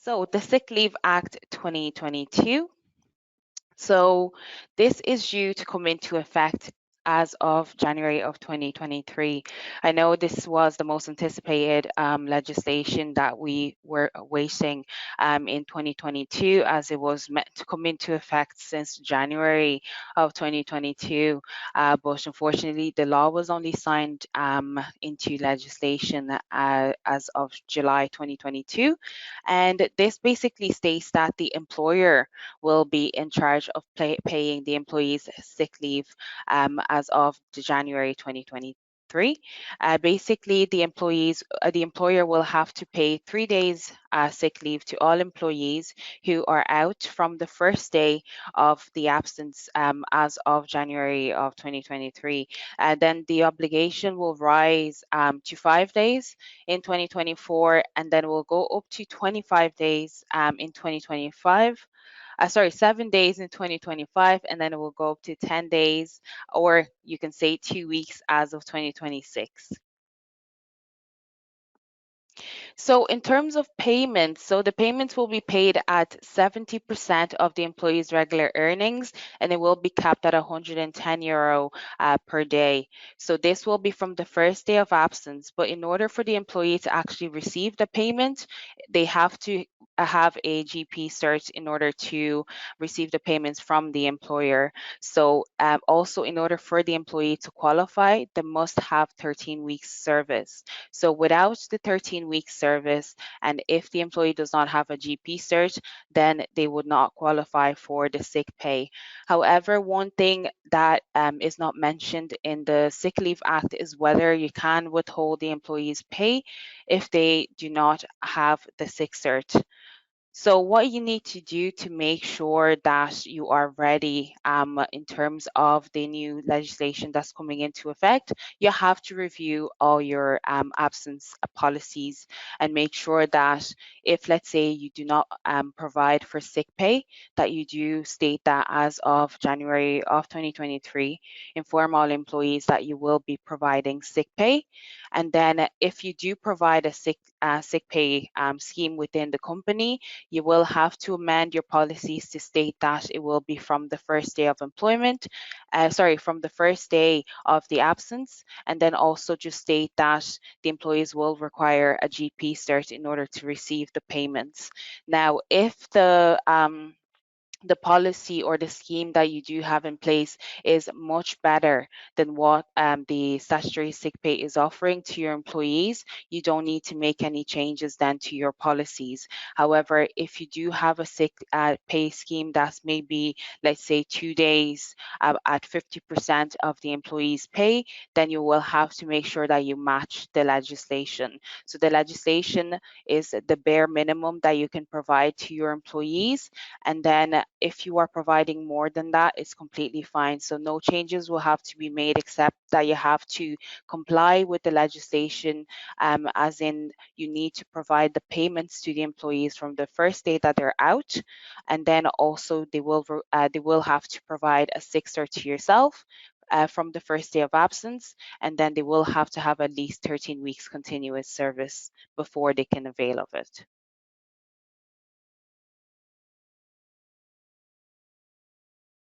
So the Sick Leave Act 2022. So this is due to come into effect as of January of 2023. I know this was the most anticipated legislation that we were awaiting in 2022, as it was meant to come into effect since January of 2022. But unfortunately, the law was only signed into legislation as of July 2022. And this basically states that the employer will be in charge of paying the employees sick leave as of January 2023. Basically, the employer will have to pay 3 days sick leave to all employees who are out from the first day of the absence as of January of 2023. Then the obligation will rise to 5 days in 2024, and then will go up to 25 days in 2025. 7 days in 2025, and then it will go up to 10 days, or you can say 2 weeks as of 2026. So in terms of payments, so the payments will be paid at 70% of the employee's regular earnings, and it will be capped at €110 per day. So this will be from the first day of absence, but in order for the employee to actually receive the payment, they have to have a GP cert in order to receive the payments from the employer. So also in order for the employee to qualify, they must have 13 weeks service. So without the 13-week service, and if the employee does not have a GP cert, then they would not qualify for the sick pay. However, one thing that is not mentioned in the Sick Leave Act is whether you can withhold the employee's pay if they do not have the sick cert. So what you need to do to make sure that you are ready in terms of the new legislation that's coming into effect, you have to review all your absence policies and make sure that if, let's say, you do not provide for sick pay, that you do state that as of January of 2023, inform all employees that you will be providing sick pay. And then if you do provide a sick pay scheme within the company, you will have to amend your policies to state that it will be from the first day of employment, from the first day of the absence, and then also just state that the employees will require a GP cert in order to receive the payments. Now, if the policy or the scheme that you do have in place is much better than what the statutory sick pay is offering to your employees, you don't need to make any changes then to your policies. However, if you do have a sick pay scheme that's maybe, let's say, 2 days at 50% of the employee's pay, then you will have to make sure that you match the legislation. So the legislation is the bare minimum that you can provide to your employees, and then if you are providing more than that, it's completely fine. So no changes will have to be made, except that you have to comply with the legislation, as in you need to provide the payments to the employees from the first day that they're out, and then also they will have to provide a sick cert to yourself from the first day of absence, and then they will have to have at least 13 weeks continuous service before they can avail of it.